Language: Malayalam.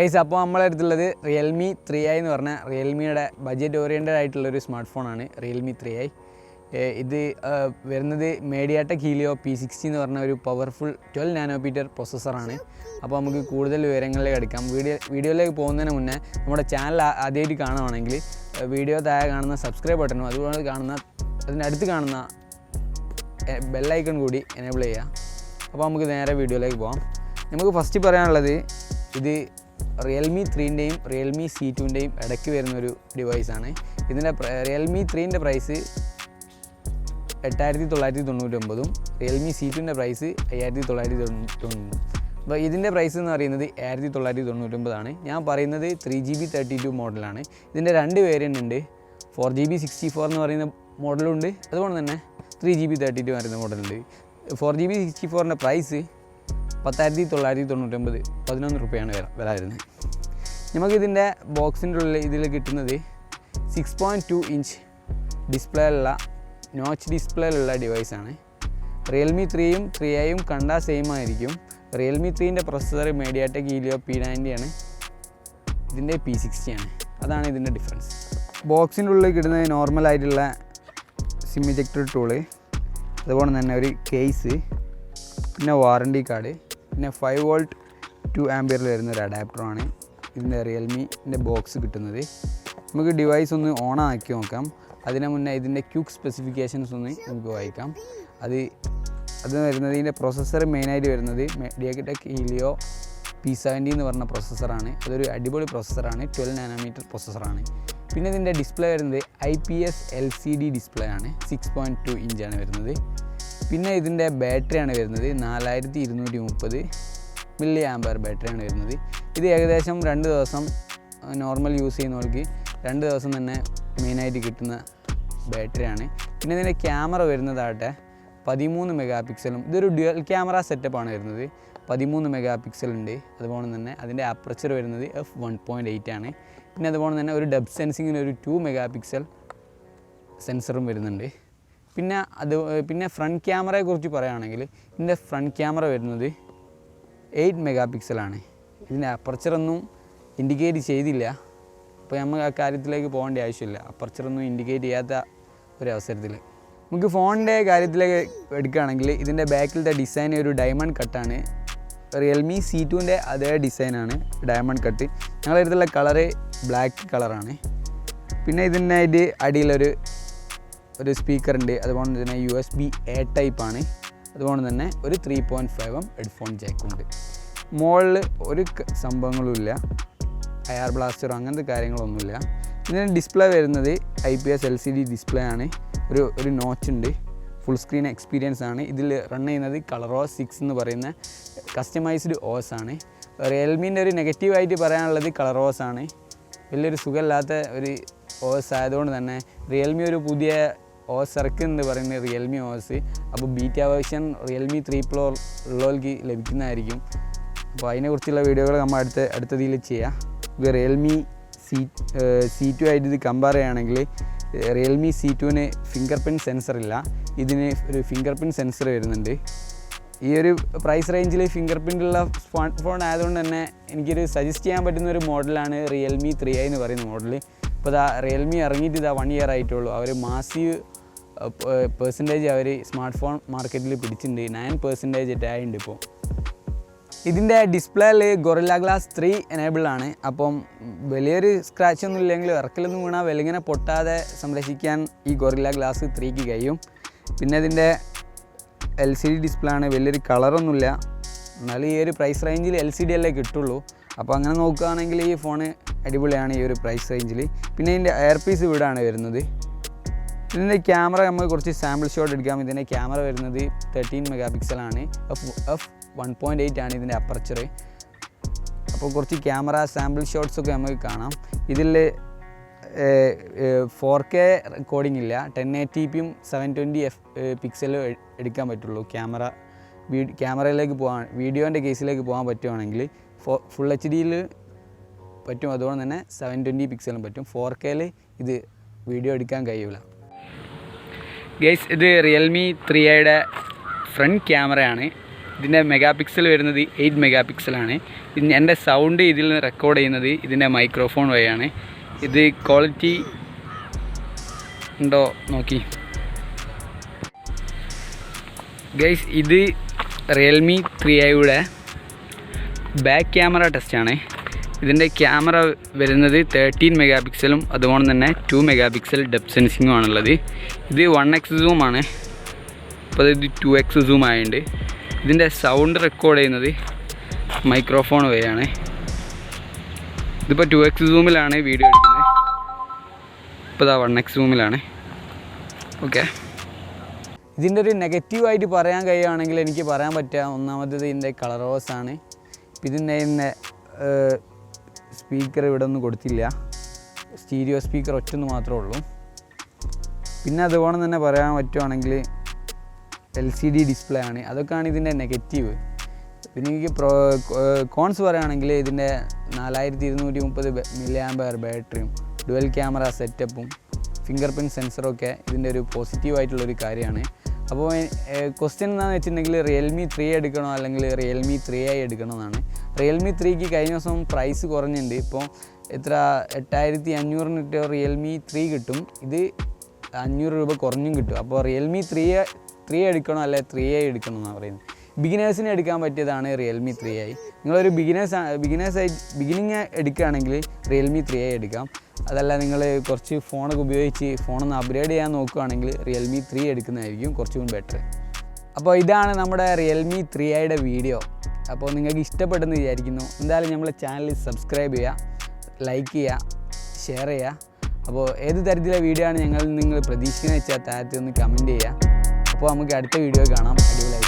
ഗൈസ്, അപ്പോൾ നമ്മളെ അടുത്തുള്ളത് റിയൽമി 3i എന്ന് പറഞ്ഞ റിയൽമിയുടെ ബഡ്ജറ്റ് ഓറിയൻറ്റഡ് ആയിട്ടുള്ളൊരു സ്മാർട്ട് ഫോണാണ് റിയൽമി 3i. ഇത് വരുന്നത് മീഡിയാടെക് ഹീലിയോ P60 എന്ന് പറഞ്ഞ ഒരു പവർഫുൾ 12 നാനോമീറ്റർ പ്രൊസസ്സറാണ്. അപ്പോൾ നമുക്ക് കൂടുതൽ വിവരങ്ങളിലേക്ക് എടുക്കാം. വീഡിയോയിലേക്ക് പോകുന്നതിന് മുന്നേ നമ്മുടെ ചാനൽ ആദ്യമായിട്ട് കാണുവാണെങ്കിൽ വീഡിയോ താഴെ കാണുന്ന സബ്സ്ക്രൈബ് ബട്ടണും അതുപോലെ അതിനടുത്ത് കാണുന്ന ബെല്ലൈക്കൺ കൂടി എനേബിൾ ചെയ്യുക. അപ്പോൾ നമുക്ക് നേരെ വീഡിയോയിലേക്ക് പോകാം. നമുക്ക് ഫസ്റ്റ് പറയാനുള്ളത്, ഇത് റിയൽമി 3ൻ്റെയും റിയൽമി C2ൻ്റെയും ഇടയ്ക്ക് വരുന്നൊരു ഡിവൈസാണ്. ഇതിൻ്റെ റിയൽമി 3ൻ്റെ പ്രൈസ് 8999, റിയൽമി C2ൻ്റെ പ്രൈസ് 5999. അപ്പോൾ ഇതിൻ്റെ പ്രൈസ് എന്ന് പറയുന്നത് 1999 ഞാൻ പറയുന്നത് 3GB 32 മോഡലാണ്. ഇതിൻ്റെ രണ്ട് വേരിയൻ്റ് ഉണ്ട്. 4GB 64 എന്ന് പറയുന്ന മോഡലുണ്ട്, അതുപോലെ തന്നെ 3GB 32 പറയുന്ന മോഡലുണ്ട്. 4GB 64ൻ്റെ പ്രൈസ് 10,999, 11 രൂപയാണ് വില വരുന്നത്. നമുക്കിതിൻ്റെ ബോക്സിൻ്റെ ഉള്ളിൽ ഇതിൽ കിട്ടുന്നത് 6.2 ഇഞ്ച് ഡിസ്പ്ലേയിലുള്ള നോച്ച് ഡിസ്പ്ലേയിലുള്ള ഡിവൈസാണ്. റിയൽമി 3യും 3iയും കണ്ടാൽ സെയിം ആയിരിക്കും. റിയൽമി 3ൻ്റെ പ്രൊസസ്സർ മീഡിയാടെക് ഹീലിയോ P90 ആണ്, ഇതിൻ്റെ P60 ആണ്. അതാണ് ഇതിൻ്റെ ഡിഫറൻസ്. ബോക്സിൻ്റെ ഉള്ളിൽ കിട്ടുന്നത് നോർമലായിട്ടുള്ള സിം ഇജക്ടർ ടൂള്, അതുപോലെ തന്നെ ഒരു കേസ്, പിന്നെ വാറണ്ടി കാർഡ്, പിന്നെ 5 വോൾട്ട് 2 ആംപിയറിൽ വരുന്ന ഒരു അഡാപ്റ്ററാണ് ഇതിൻ്റെ റിയൽമിൻ്റെ ബോക്സ് കിട്ടുന്നത്. നമുക്ക് ഡിവൈസ് ഒന്ന് ഓൺ ആക്കി നോക്കാം. അതിന് മുന്നേ ഇതിൻ്റെ ക്വിക്ക് സ്പെസിഫിക്കേഷൻസ് ഒന്ന് നമുക്ക് വായിക്കാം. അത് വരുന്നത്, ഇതിൻ്റെ പ്രൊസസ്സർ മെയിനായിട്ട് വരുന്നത് മീഡിയാടെക് ഹീലിയോ P70 എന്ന് പറഞ്ഞ പ്രൊസസ്സറാണ്. അതൊരു അടിപൊളി പ്രൊസസ്സറാണ്, 12 നാനോമീറ്റർ പ്രൊസസ്സറാണ്. പിന്നെ ഇതിൻ്റെ ഡിസ്പ്ലേ വരുന്നത് IPS LCD ഡിസ്പ്ലേ ആണ്, 6.2 ഇഞ്ചാണ് വരുന്നത്. പിന്നെ ഇതിൻ്റെ ബാറ്ററിയാണ് വരുന്നത് 4230 mAh ബാറ്ററിയാണ് വരുന്നത്. ഇത് ഏകദേശം 2 ദിവസം നോർമൽ യൂസ് ചെയ്യുന്നവർക്ക് 2 ദിവസം തന്നെ മെയിനായിട്ട് കിട്ടുന്ന ബാറ്ററിയാണ്. പിന്നെ ഇതിൻ്റെ ക്യാമറ വരുന്നതാകട്ടെ 13 മെഗാ പിക്സലും, ഇതൊരു ഡ്യുവൽ ക്യാമറ സെറ്റപ്പാണ് വരുന്നത്. 13 മെഗാ പിക്സൽ ഉണ്ട്. അതുപോലെ തന്നെ അതിൻ്റെ അപ്പർച്ചർ വരുന്നത് f1.8 ആണ്. പിന്നെ അതുപോലെ തന്നെ ഒരു ഡെപ്ത് സെൻസിങ്ങിന് ഒരു 2 മെഗാ പിക്സൽ സെൻസറും വരുന്നുണ്ട്. പിന്നെ ഫ്രണ്ട് ക്യാമറയെ കുറിച്ച് പറയുകയാണെങ്കിൽ ഇതിൻ്റെ ഫ്രണ്ട് ക്യാമറ വരുന്നത് 8 മെഗാ പിക്സലാണ്. ഇതിൻ്റെ അപ്പർച്ചറൊന്നും ഇൻഡിക്കേറ്റ് ചെയ്തില്ല. അപ്പോൾ നമ്മൾ ആ കാര്യത്തിലേക്ക് പോകേണ്ട ആവശ്യമില്ല, അപ്പർച്ചറൊന്നും ഇൻഡിക്കേറ്റ് ചെയ്യാത്ത ഒരു അവസരത്തിൽ. നമുക്ക് ഫോണിൻ്റെ കാര്യത്തിലേക്ക് എടുക്കുകയാണെങ്കിൽ ഇതിൻ്റെ ബാക്കിലത്തെ ഡിസൈൻ ഒരു ഡയമണ്ട് കട്ടാണ്. റിയൽമി C2ൻ്റെ അതേ ഡിസൈനാണ്, ഡയമണ്ട് കട്ട്. ഞങ്ങളുടെ അടുത്തുള്ള കളറ് ബ്ലാക്ക് കളറാണ്. പിന്നെ ഇതിനായിട്ട് അടിയിലൊരു സ്പീക്കറുണ്ട്, അതുപോലെ തന്നെ USB-A ടൈപ്പാണ്. അതുപോലെ തന്നെ ഒരു 3.5mm ഹെഡ്ഫോൺ ജാക്കുണ്ട്. മുകളിൽ ഒരു സംഭവങ്ങളുമില്ല, എയർ ബ്ലാസ്റ്ററോ അങ്ങനത്തെ കാര്യങ്ങളൊന്നുമില്ല. ഇതിന് ഡിസ്പ്ലേ വരുന്നത് IPS LCD ഡിസ്പ്ലേ ആണ്. ഒരു നോച്ച് ഉണ്ട്, ഫുൾ സ്ക്രീൻ എക്സ്പീരിയൻസ് ആണ്. ഇതിൽ റൺ ചെയ്യുന്നത് ColorOS 6 എന്ന് പറയുന്ന കസ്റ്റമൈസ്ഡ് OS ആണ്. റിയൽമീൻ്റെ ഒരു നെഗറ്റീവായിട്ട് പറയാനുള്ളത് ColorOS ആണ്. വലിയൊരു സുഖമില്ലാത്ത ഒരു OS ആയതുകൊണ്ട് തന്നെ റിയൽമി ഒരു പുതിയ OS ഇറക്കുമെന്ന് പറയുന്നത് റിയൽമി OS. അപ്പോൾ ബീറ്റ വേർഷൻ റിയൽമി 3 Pro ഉള്ളവർക്ക് ലഭിക്കുന്നതായിരിക്കും. അപ്പോൾ അതിനെക്കുറിച്ചുള്ള വീഡിയോകൾ നമ്മൾ അടുത്തതിൽ ചെയ്യാം. റിയൽമി C2 ആയിട്ട് ഇത് കമ്പയർ ചെയ്യുകയാണെങ്കിൽ റിയൽമി C2ന് ഫിംഗർ പ്രിൻറ്റ് സെൻസർ ഇല്ല, ഇതിന് ഒരു ഫിംഗർ പ്രിൻറ്റ് സെൻസർ വരുന്നുണ്ട്. ഈ ഒരു പ്രൈസ് റേഞ്ചിൽ ഫിംഗർ പ്രിൻ്റുള്ള സ്മാർട്ട് ഫോൺ ആയതുകൊണ്ട് തന്നെ എനിക്കൊരു സജസ്റ്റ് ചെയ്യാൻ പറ്റുന്ന ഒരു മോഡലാണ് റിയൽമി 3i എന്ന് പറയുന്ന മോഡൽ. ഇപ്പോൾ റിയൽമി ഇറങ്ങിയിട്ട് 1 ഇയർ ആയിട്ടുള്ളൂ. അവർ മാസീവ് പെർസെൻറ്റേജ് അവർ സ്മാർട്ട് ഫോൺ മാർക്കറ്റിൽ പിടിച്ചിട്ടുണ്ട്, 9% ആയിട്ടുണ്ട് ഇപ്പോൾ. ഇതിൻ്റെ ഡിസ്പ്ലേയിൽ ഗൊറില്ല ഗ്ലാസ് 3 എനേബിൾ ആണ്. അപ്പം വലിയൊരു സ്ക്രാച്ച് ഒന്നും ഇല്ലെങ്കിൽ ഇറക്കലൊന്നും വീണാൽ വെളിങ്ങനെ പൊട്ടാതെ സംരക്ഷിക്കാൻ ഈ ഗൊറില്ല ഗ്ലാസ് 3ക്ക് കഴിയും. പിന്നെ ഇതിൻ്റെ LCD ഡിസ്പ്ലേ ആണ്, വലിയൊരു കളറൊന്നുമില്ല. എന്നാലും ഈ ഒരു പ്രൈസ് റേഞ്ചിൽ LCD അല്ലേ കിട്ടുള്ളൂ. അപ്പോൾ അങ്ങനെ നോക്കുകയാണെങ്കിൽ ഈ ഫോണ് അടിപൊളിയാണ് ഈ ഒരു പ്രൈസ് റേഞ്ചിൽ. പിന്നെ ഇതിൻ്റെ എയർ പീസ് ഇവിടെയാണ് വരുന്നത്. ഇതിൻ്റെ ക്യാമറ നമുക്ക് കുറച്ച് സാമ്പിൾ ഷോട്ട് എടുക്കാം. ഇതിൻ്റെ ക്യാമറ വരുന്നത് 13 മെഗാ പിക്സലാണ്, f1.8 ആണ് ഇതിൻ്റെ അപ്പർച്ചർ. അപ്പോൾ കുറച്ച് ക്യാമറ സാമ്പിൾ ഷോട്ട്സൊക്കെ നമുക്ക് കാണാം. ഇതിൽ 4K റെക്കോർഡിംഗ് ഇല്ല, 1080pയും 720 പിക്സലും എടുക്കാൻ പറ്റുള്ളൂ. ക്യാമറയിലേക്ക് പോകാൻ, വീഡിയോൻ്റെ കേസിലേക്ക് പോകാൻ പറ്റുവാണെങ്കിൽ ഫുൾ HDയിൽ പറ്റും, അതുപോലെ തന്നെ 720 പിക്സലും പറ്റും. 4Kയിൽ ഇത് വീഡിയോ എടുക്കാൻ കഴിയില്ല. ഗൈസ്, ഇത് റിയൽമി 3iയുടെ ഫ്രണ്ട് ക്യാമറയാണ്. ഇതിൻ്റെ മെഗാ പിക്സൽ വരുന്നത് 8 മെഗാ പിക്സലാണ്. എൻ്റെ സൗണ്ട് ഇതിൽ നിന്ന് റെക്കോർഡ് ചെയ്യുന്നത് ഇതിൻ്റെ മൈക്രോഫോൺ വഴിയാണ്. ഇത് ക്വാളിറ്റി ഉണ്ടോ നോക്കി ഗൈസ്. ഇത് റിയൽമി 3i ബാക്ക് ക്യാമറ ടെസ്റ്റാണ്. ഇതിൻ്റെ ക്യാമറ വരുന്നത് 13 മെഗാ പിക്സലും അതുപോലെ തന്നെ 2 മെഗാ പിക്സൽ ഡെപ്ത് സെൻസിങ്ങും ആണുള്ളത്. ഇത് 1x സൂമാണ്, അപ്പോൾ ഇത് 2x സൂം ആയതുകൊണ്ട്. ഇതിൻ്റെ സൗണ്ട് റെക്കോർഡ് ചെയ്യുന്നത് മൈക്രോഫോൺ വഴിയാണ്. ഇതിപ്പോൾ 2x സൂമിലാണ് വീഡിയോ എടുക്കുന്നത്, ഇപ്പോൾ ഇതാ 1x സൂമിലാണ്. ഓക്കെ, ഇതിൻ്റെ ഒരു നെഗറ്റീവായിട്ട് പറയാൻ കഴിയുകയാണെങ്കിൽ എനിക്ക് പറയാൻ പറ്റുക, ഒന്നാമത്തേത് ഇതിൻ്റെ കളർ ഓവേഴ്സ് ആണ്. ഇതിൻ്റെ സ്പീക്കർ ഇവിടെ ഒന്നും കൊടുത്തില്ല, സ്റ്റീരിയോ സ്പീക്കർ ഒറ്റൊന്ന് മാത്രമേ ഉള്ളൂ. പിന്നെ അതുപോലെ തന്നെ പറയാൻ പറ്റുവാണെങ്കിൽ LCD ഡിസ്പ്ലേ ആണ്, അതൊക്കെയാണ് ഇതിൻ്റെ നെഗറ്റീവ്. പിന്നെ എനിക്ക് കോൺസ് പറയുകയാണെങ്കിൽ ഇതിൻ്റെ 4230 mAh ബാറ്ററിയും ഡുവൽ ക്യാമറ സെറ്റപ്പും ഫിംഗർ പ്രിൻറ്റ് സെൻസറൊക്കെ ഇതിൻ്റെ ഒരു പോസിറ്റീവായിട്ടുള്ളൊരു കാര്യമാണ്. അപ്പോൾ ക്വസ്റ്റ്യൻ എന്താണെന്ന് വെച്ചിട്ടുണ്ടെങ്കിൽ റിയൽമി 3 എടുക്കണോ അല്ലെങ്കിൽ റിയൽമി 3i എടുക്കണോ എന്നാണ്. റിയൽമി 3ക്ക് കഴിഞ്ഞ ദിവസം പ്രൈസ് കുറഞ്ഞിട്ടുണ്ട്. ഇപ്പോൾ എത്ര 8500 റിയൽമി 3 കിട്ടും, ഇത് 500 രൂപ കുറഞ്ഞും കിട്ടും. അപ്പോൾ റിയൽമി 3 എടുക്കണോ അല്ലെ 3i എടുക്കണോ എന്നാണ് പറയുന്നത്. ബിഗിനേഴ്സിന് എടുക്കാൻ പറ്റിയതാണ് റിയൽമി 3i. നിങ്ങളൊരു ബിഗിനിങ് എടുക്കുകയാണെങ്കിൽ റിയൽമി 3i എടുക്കാം. അതല്ല നിങ്ങൾ കുറച്ച് ഫോണൊക്കെ ഉപയോഗിച്ച് ഫോണൊന്ന് അപ്ഗ്രേഡ് ചെയ്യാൻ നോക്കുകയാണെങ്കിൽ റിയൽമി 3 എടുക്കുന്നതായിരിക്കും കുറച്ചും ബെറ്റർ. അപ്പോൾ ഇതാണ് നമ്മുടെ റിയൽമി 3iയുടെ വീഡിയോ. അപ്പോൾ നിങ്ങൾക്ക് ഇഷ്ടപ്പെട്ടെന്ന് വിചാരിക്കുന്നു. എന്തായാലും നമ്മളെ ചാനൽ സബ്സ്ക്രൈബ് ചെയ്യുക, ലൈക്ക് ചെയ്യുക, ഷെയർ ചെയ്യുക. അപ്പോൾ ഏത് തരത്തിലുള്ള വീഡിയോ ആണ് നിങ്ങൾ പ്രതീക്ഷിക്കുന്നത് വെച്ചാൽ താഴത്ത് ഒന്ന് കമൻറ്റ് ചെയ്യുക. അപ്പോൾ നമുക്ക് അടുത്ത വീഡിയോ കാണാം. അടിപൊളി.